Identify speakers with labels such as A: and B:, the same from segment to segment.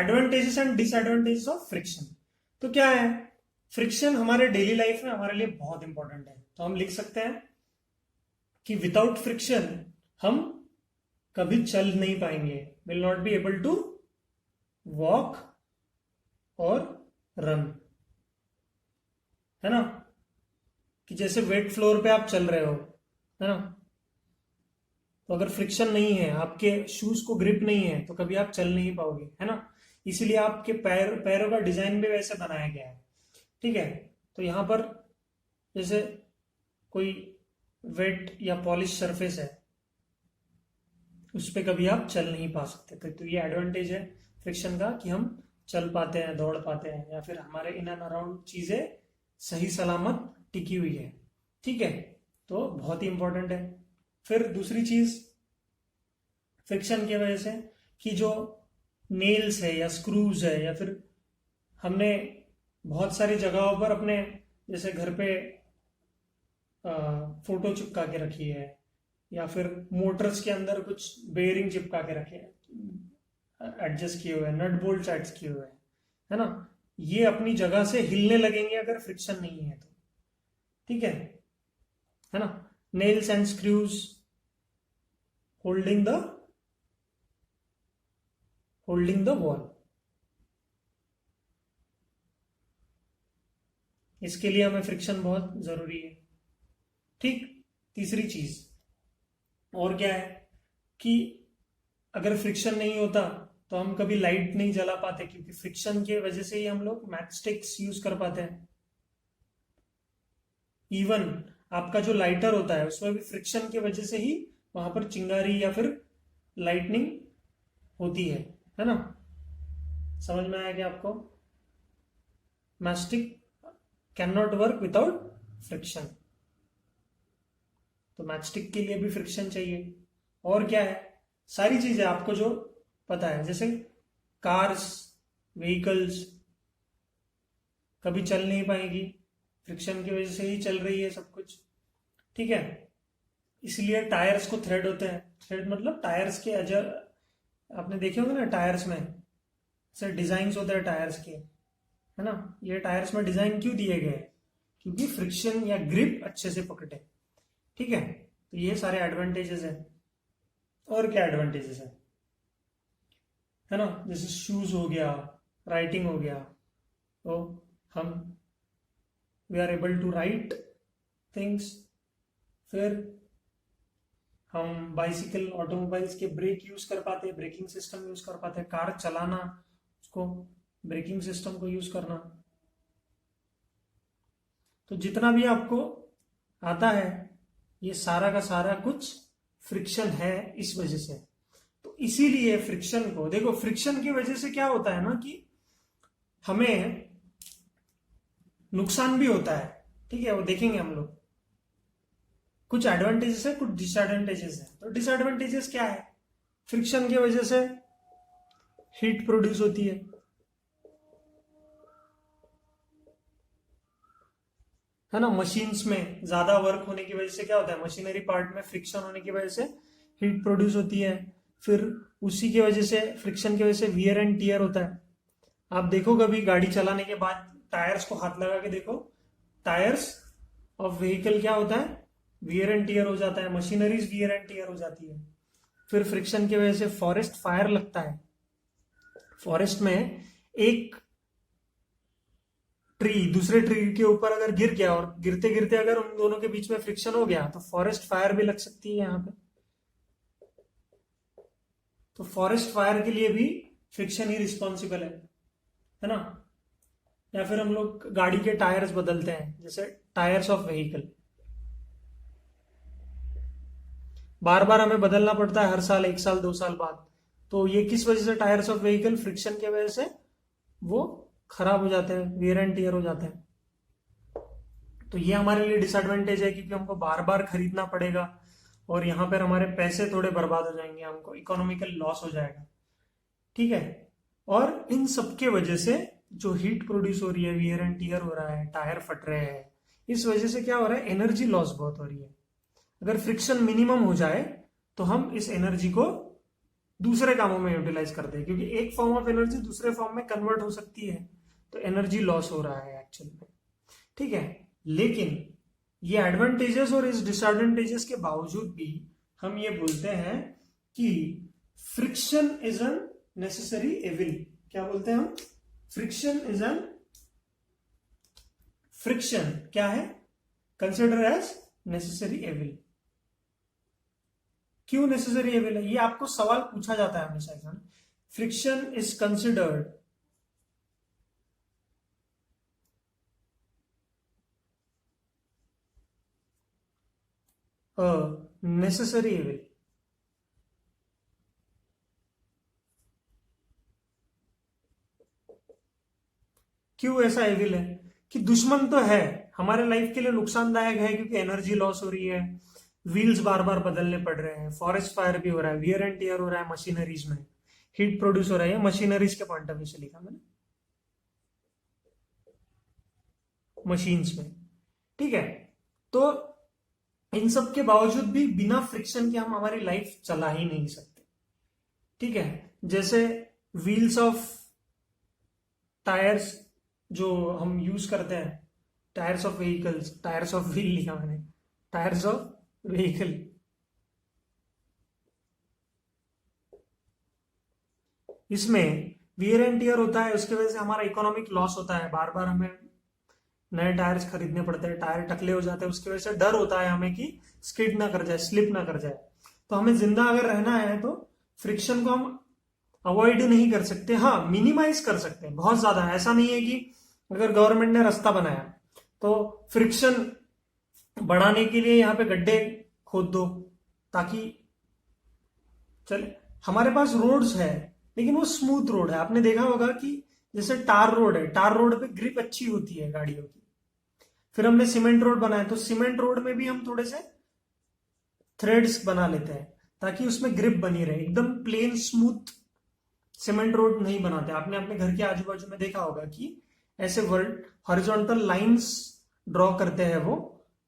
A: Advantages and disadvantages of friction. तो क्या है, फ्रिक्शन हमारे डेली लाइफ में हमारे लिए बहुत इंपॉर्टेंट है। तो हम लिख सकते हैं कि विदाउट फ्रिक्शन हम कभी चल नहीं पाएंगे, will not be able to walk और रन, है ना। कि जैसे वेट फ्लोर पे आप चल रहे हो, है ना, तो अगर फ्रिक्शन नहीं है, आपके शूज को ग्रिप नहीं है, तो कभी आप चल नहीं पाओगे, है ना। इसीलिए आपके पैरों का डिजाइन भी वैसे बनाया गया है, ठीक है। तो यहां पर जैसे कोई वेट या पॉलिश सरफेस है, उस पर कभी आप चल नहीं पा सकते। तो ये एडवांटेज है फ्रिक्शन का कि हम चल पाते हैं, दौड़ पाते हैं, या फिर हमारे इन एंड अराउंड चीजें सही सलामत टिकी हुई है, ठीक है। तो बहुत ही इंपॉर्टेंट है। फिर दूसरी चीज फ्रिक्शन की वजह से कि जो नेल्स है या स्क्रूज है, या फिर हमने बहुत सारी जगहों पर अपने जैसे घर पे फोटो चिपका के रखी है, या फिर मोटर्स के अंदर कुछ बेयरिंग चिपका के रखे हैं, एडजस्ट किए हुए हैं, नट बोल्ट एडजस्ट किए हुए हैं, है ना। ये अपनी जगह से हिलने लगेंगे अगर फ्रिक्शन नहीं है तो, ठीक है ना। Nails and screws holding the wall, इसके लिए हमें फ्रिक्शन बहुत जरूरी है, ठीक। तीसरी चीज और क्या है कि अगर फ्रिक्शन नहीं होता तो हम कभी लाइट नहीं जला पाते, क्योंकि फ्रिक्शन की वजह से ही हम लोग मैच स्टिक्स यूज कर पाते हैं। इवन आपका जो लाइटर होता है उसमें भी फ्रिक्शन की वजह से ही वहां पर चिंगारी या फिर लाइटनिंग होती है ना। समझ में आया क्या आपको? Matchstick can not work without friction, तो मैचस्टिक के लिए भी फ्रिक्शन चाहिए। और क्या है, सारी चीजें आपको जो पता है, जैसे कार्स, व्हीकल्स कभी चल नहीं पाएगी, फ्रिक्शन की वजह से ही चल रही है सब कुछ, ठीक है। इसलिए टायर्स को थ्रेड होते हैं, थ्रेड मतलब टायर्स के अजर, आपने देखे होंगे ना टायर्स में सर डिजाइन होते हैं टायर्स के, है ना। ये टायर्स में डिजाइन क्यों दिए गए, क्योंकि फ्रिक्शन या ग्रिप अच्छे से पकड़े, ठीक है। तो ये सारे एडवांटेजेस है। और क्या एडवांटेजेस है ना, जैसे शूज हो गया, राइटिंग हो गया, तो हम we are able to write things. फिर हम बाइसिकल, ऑटोमोबाइल्स के ब्रेक यूज कर पाते हैं, ब्रेकिंग सिस्टम यूज कर पाते हैं, कार चलाना, उसको ब्रेकिंग सिस्टम को यूज करना। तो जितना भी आपको आता है ये सारा का सारा कुछ फ्रिक्शन है इस वजह से। तो इसीलिए फ्रिक्शन को देखो, फ्रिक्शन की वजह से क्या होता है ना कि हमें नुकसान भी होता है, ठीक है, वो देखेंगे हम लोग। कुछ एडवांटेजेस है, कुछ डिसएडवांटेजेस है। तो डिसएडवांटेजेस क्या है, फ्रिक्शन की वजह से हीट प्रोड्यूस होती है ना। मशीन्स में ज्यादा वर्क होने की वजह से क्या होता है, मशीनरी पार्ट में फ्रिक्शन होने की वजह से हीट प्रोड्यूस होती है। फिर उसी की वजह से, फ्रिक्शन की वजह से वियर एंड टियर होता है। आप देखो कभी गाड़ी चलाने के बाद टायर्स को हाथ लगा के देखो, टायर्स ऑफ व्हीकल क्या होता है, वियर एंड टियर हो जाता है, मशीनरीज वियर एंड टियर हो जाती है। फिर फ्रिक्शन की वजह से फॉरेस्ट फायर लगता है। फॉरेस्ट में एक ट्री दूसरे ट्री के ऊपर अगर गिर गया और गिरते गिरते अगर उन दोनों के बीच में फ्रिक्शन हो गया तो फॉरेस्ट फायर भी लग सकती है यहाँ पे। तो फॉरेस्ट फायर के लिए भी फ्रिक्शन ही रिस्पॉन्सिबल है ना। या फिर हम लोग गाड़ी के टायर्स बदलते हैं, जैसे टायर्स ऑफ व्हीकल बार बार हमें बदलना पड़ता है, हर साल, 1 साल 2 साल बाद। तो ये किस वजह से, टायर्स ऑफ व्हीकल फ्रिक्शन की वजह से वो खराब हो जाते हैं, वियर एंड टियर हो जाते हैं। तो ये हमारे लिए डिसएडवांटेज है, क्योंकि हमको बार बार खरीदना पड़ेगा और यहाँ पर हमारे पैसे थोड़े बर्बाद हो जाएंगे, हमको इकोनॉमिकल लॉस हो जाएगा, ठीक है। और इन सबके वजह से जो हीट प्रोड्यूस हो रही है, वियर एंड टियर हो रहा है, टायर फट रहे हैं, इस वजह से क्या हो रहा है, एनर्जी लॉस बहुत हो रही है। अगर फ्रिक्शन मिनिमम हो जाए तो हम इस एनर्जी को दूसरे कामों में यूटिलाइज करते हैं, क्योंकि एक फॉर्म ऑफ एनर्जी दूसरे फॉर्म में कन्वर्ट हो सकती है, तो एनर्जी लॉस हो रहा है एक्चुअल में, ठीक है। लेकिन ये एडवांटेजेस और इस डिसएडवांटेजेस के बावजूद भी हम ये बोलते हैं कि friction is an necessary evil. क्या बोलते हैं हम? फ्रिक्शन क्या है? Consider as necessary evil. क्यों नेसेसरी एविल है? ये आपको सवाल पूछा जाता है हमेशा एग्जाम में। Friction is considered a necessary evil. क्यों ऐसा एविल है? कि दुश्मन तो है, हमारे लाइफ के लिए नुकसानदायक है, क्योंकि एनर्जी लॉस हो रही है, व्हील्स बार बार बदलने पड़ रहे हैं, फॉरेस्ट फायर भी हो रहा है, वियर एंड टियर हो रहा है मशीनरीज में, हीट प्रोड्यूस हो रहा है। मशीनरीज के पॉइंट ऑफ व्यू से लिखा मैंने, मशीन्स में, ठीक है। तो इन सब के बावजूद भी बिना फ्रिक्शन के हम हमारी लाइफ चला ही नहीं सकते, ठीक है। जैसे व्हील्स ऑफ टायर्स जो हम यूज करते हैं, tyres of vehicles, tyres of wheel लिखा मैंने, टायर्स ऑफ व्हीकल, इसमें वियर एंड टियर होता है, उसकी वजह से हमारा इकोनॉमिक लॉस होता है, बार बार हमें नए टायर्स खरीदने पड़ते हैं, टायर टकले हो जाते हैं, उसकी वजह से डर होता है हमें कि स्किड ना कर जाए, स्लिप ना कर जाए। तो हमें जिंदा अगर रहना है तो फ्रिक्शन को हम अवॉइड नहीं कर सकते, हाँ मिनिमाइज कर सकते हैं, बहुत ज्यादा। ऐसा नहीं है कि अगर गवर्नमेंट ने रास्ता बनाया तो फ्रिक्शन बढ़ाने के लिए यहाँ पे गड्ढे खोद दो ताकि चले। हमारे पास रोड्स है लेकिन वो स्मूथ रोड है। आपने देखा होगा कि जैसे टार रोड है, टार रोड पे ग्रिप अच्छी होती है गाड़ियों की। फिर हमने सीमेंट रोड बनाया, तो सीमेंट रोड में भी हम थोड़े से थ्रेड्स बना लेते हैं ताकि उसमें ग्रिप बनी रहे। एकदम प्लेन स्मूथ सीमेंट रोड नहीं बनाते। आपने अपने घर के आजू बाजू में देखा होगा कि ऐसे वर्ल्ड हॉरिजॉन्टल लाइंस ड्रॉ करते हैं, वो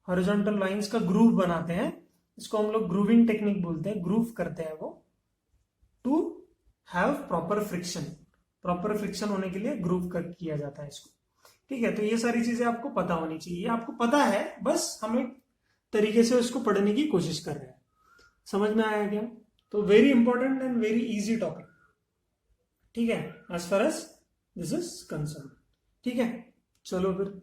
A: हॉरिजॉन्टल लाइंस का ग्रूव बनाते हैं, इसको हम लोग ग्रूविंग टेक्निक बोलते हैं, ग्रूव करते हैं वो, to have proper friction. Proper friction होने के लिए ग्रूव किया जाता है इसको, ठीक है। तो ये सारी चीजें आपको पता होनी चाहिए, आपको पता है, बस हम एक तरीके से उसको पढ़ने की कोशिश कर रहे हैं। समझ में आया क्या? तो very important and very easy topic, ठीक है, as far as this is concerned, ठीक है। चलो फिर